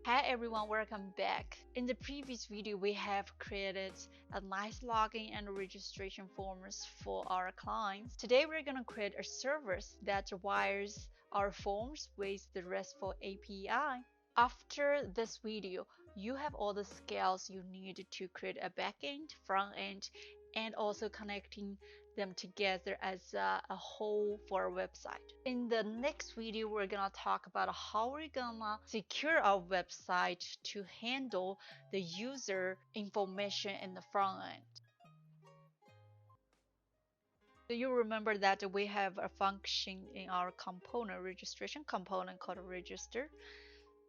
Hi everyone, welcome back. In the previous video, we have created a nice login and registration forms for our clients. Today, we're going to create a service that wires our forms with the RESTful API. After this video, you have all the skills you need to create a backend, front end, and also connecting them together as a whole for a website. In the next video, we're gonna talk about how we're gonna secure our website to handle the user information in the front end. So you remember that we have a function in our component registration component called register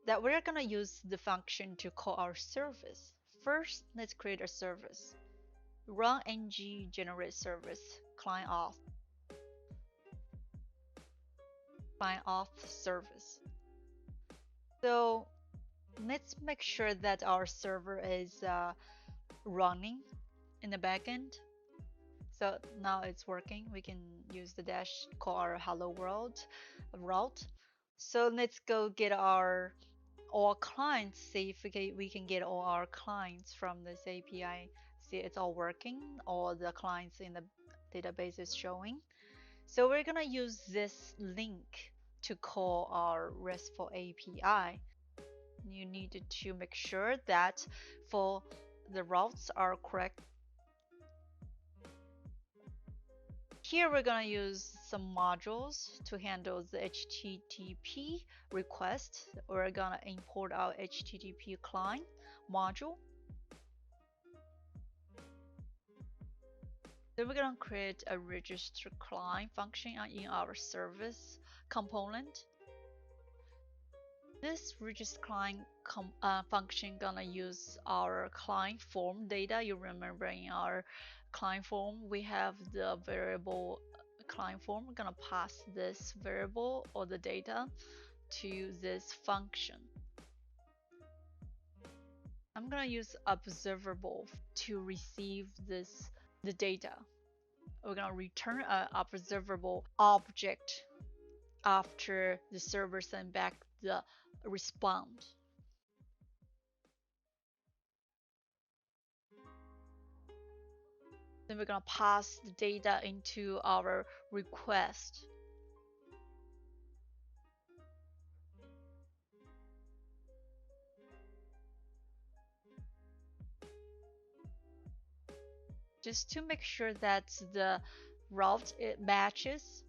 that we're gonna use the function to call our service. First, let's create a service. Run ng generate service client auth service. So let's make sure that our server is running in the backend. So now it's working. We can use the dash call our hello world route. So let's go get our all clients, see if we can get all our clients from this API. See, it's all working. All the clients in the database is showing. So we're gonna use this link to call our RESTful API. You need to make sure that for the routes are correct. Here we're gonna use some modules to handle the HTTP request. We're gonna import our HTTP client module. Then we're gonna create a register client function in our service component. This register client function gonna use our client form data. You remember in our client form we have the variable client form. We're gonna pass this variable or the data to this function. I'm gonna use observable to receive the data. We're gonna return an observable object after the server send back the respond. Then we're gonna pass the data into our request. Just to make sure that the route it matches.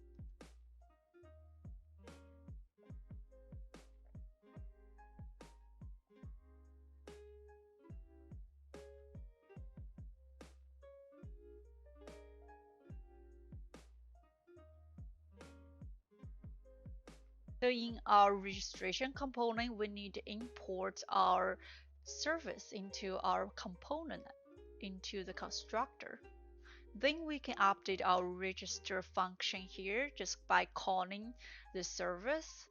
So in our registration component, we need to import our service into our component, into the constructor. Then we can update our register function here just by calling the service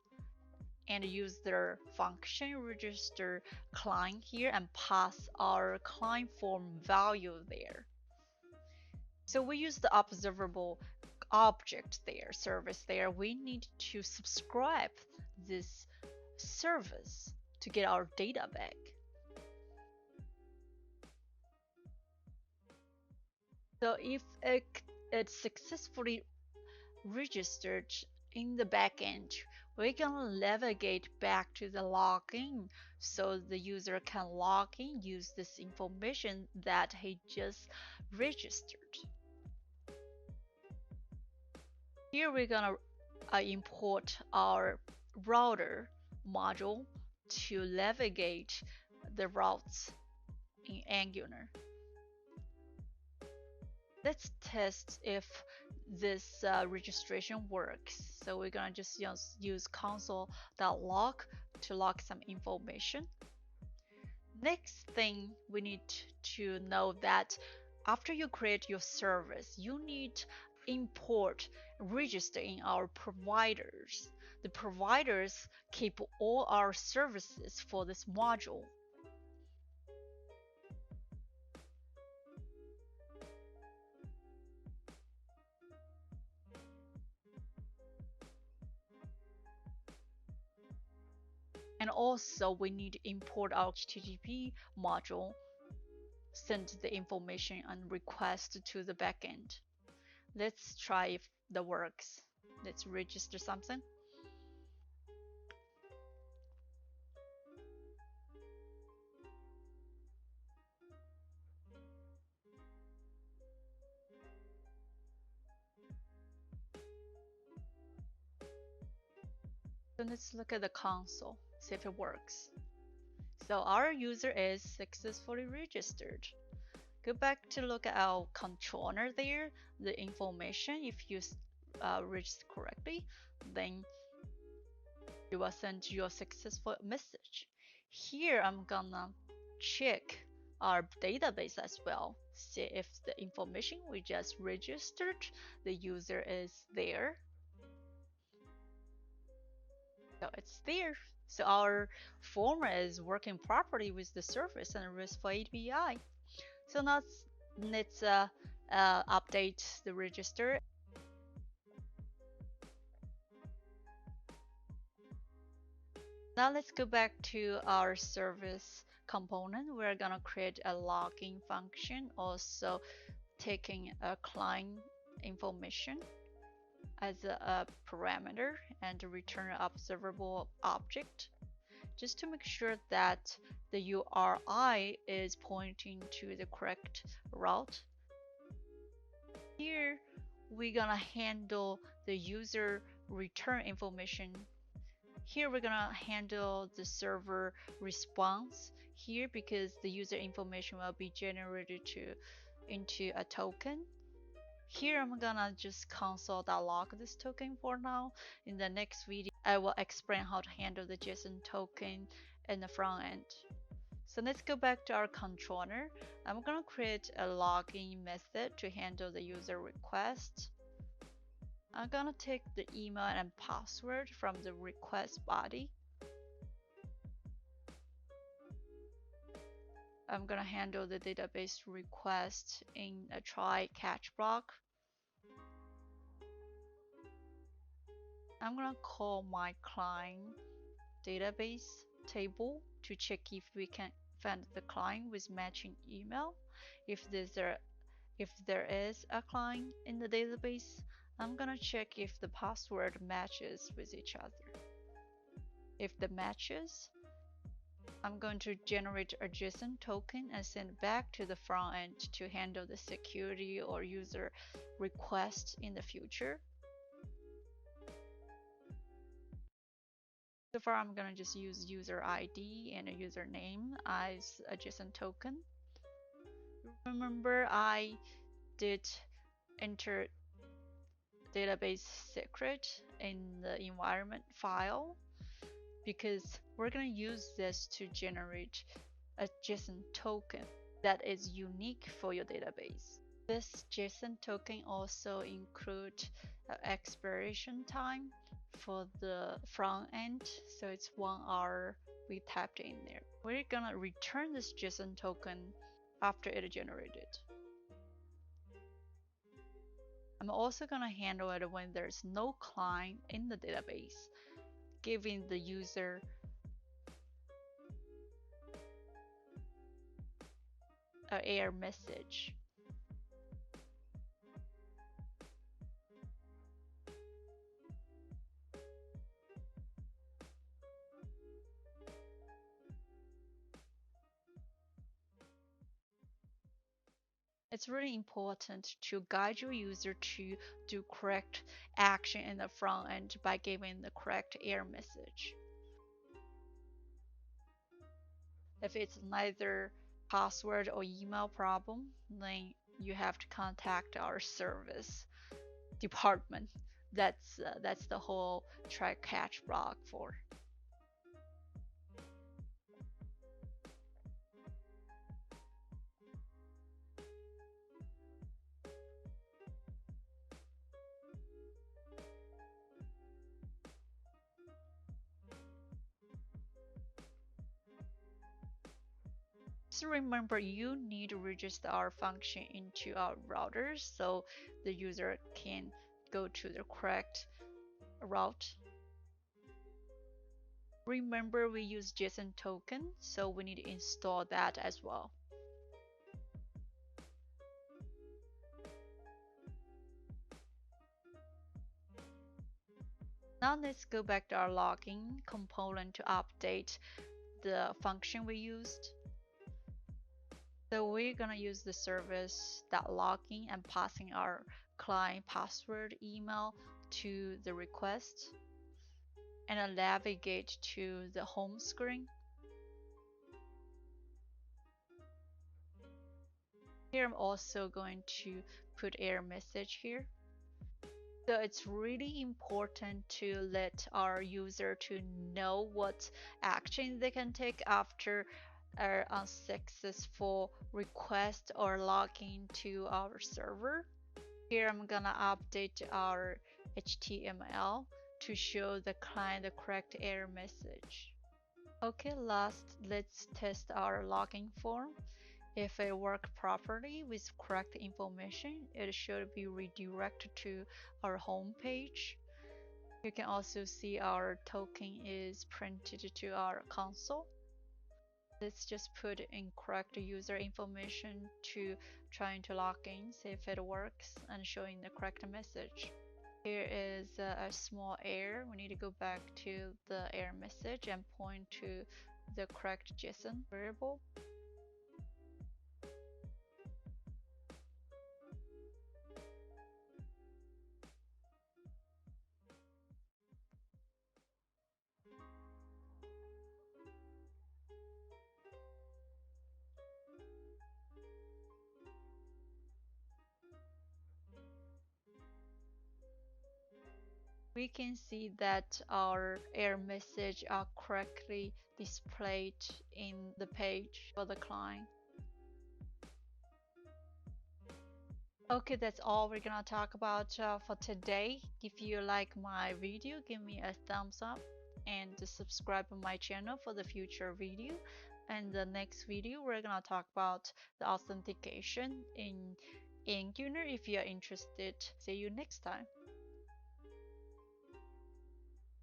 and use the function register client here and pass our client form value there. So we use the observable object there, service there. We need to subscribe this service to get our data back. So if it's successfully registered in the backend, we can navigate back to the login so the user can log in, use this information that he just registered. Here we're gonna import our router module to navigate the routes in Angular. Let's test if this registration works. So we're gonna just use console.log to log some information. Next thing we need to know that after you create your service, you need import register in our providers. The providers keep all our services for this module. And also we need to import our HTTP module, send the information and request to the backend. Let's try if that works. Let's register something. So let's look at the console, see if it works. So our user is successfully registered. Go back to look at our controller there, the information. If you register correctly, then you will send your successful message. Here I'm gonna check our database as well, see if the information we just registered, the user is there. So it's there. So our form is working properly with the service and RESTful API. So now let's update the register. Now let's go back to our service component. We're gonna create a login function, also taking a client information as a parameter and return an observable object, just to make sure that the URI is pointing to the correct route. Here we're gonna handle the user return information. Here we're gonna handle the server response here, because the user information will be generated into a token. Here I'm gonna just console.log this token for now. In the next video I will explain how to handle the JSON token in the front end. So let's go back to our controller. I'm gonna create a login method to handle the user request. I'm gonna take the email and password from the request body. I'm gonna handle the database request in a try catch block. I'm gonna call my client database table to check if we can find the client with matching email. If there is a client in the database, I'm gonna check if the password matches with each other. If the matches, I'm going to generate a JSON token and send back to the front end to handle the security or user requests in the future. So far, I'm gonna just use user ID and a username as a JSON token. Remember, I did enter database secret in the environment file, because we're going to use this to generate a JSON token that is unique for your database. This JSON token also include expiration time for the front end, so it's 1 hour we tapped in there. We're gonna return this JSON token after it generated. I'm also gonna handle it when there's no client in the database, giving the user an error message. It's really important to guide your user to do correct action in the front end by giving the correct error message. If it's neither password or email problem, then you have to contact our service department. That's the whole try catch block for. So remember, you need to register our function into our router so the user can go to the correct route. Remember we use JSON token, so we need to install that as well. Now let's go back to our login component to update the function we used. So we're gonna use the service that login and passing our client password email to the request and I'll navigate to the home screen. Here I'm also going to put error message here. So it's really important to let our user to know what actions they can take after our unsuccessful request or login to our server. Here I'm gonna update our HTML to show the client the correct error message. Okay, last let's test our login form. If it works properly with correct information, it should be redirected to our home page. You can also see our token is printed to our console. Let's just put in correct user information to trying to log in, see if it works, and showing the correct message. Here is a small error. We need to go back to the error message and point to the correct JSON variable. We can see that our error message are correctly displayed in the page for the client. Okay, that's all we're gonna talk about for today. If you like my video, give me a thumbs up and subscribe to my channel for the future video. And the next video, we're gonna talk about the authentication in Angular if you're interested. See you next time.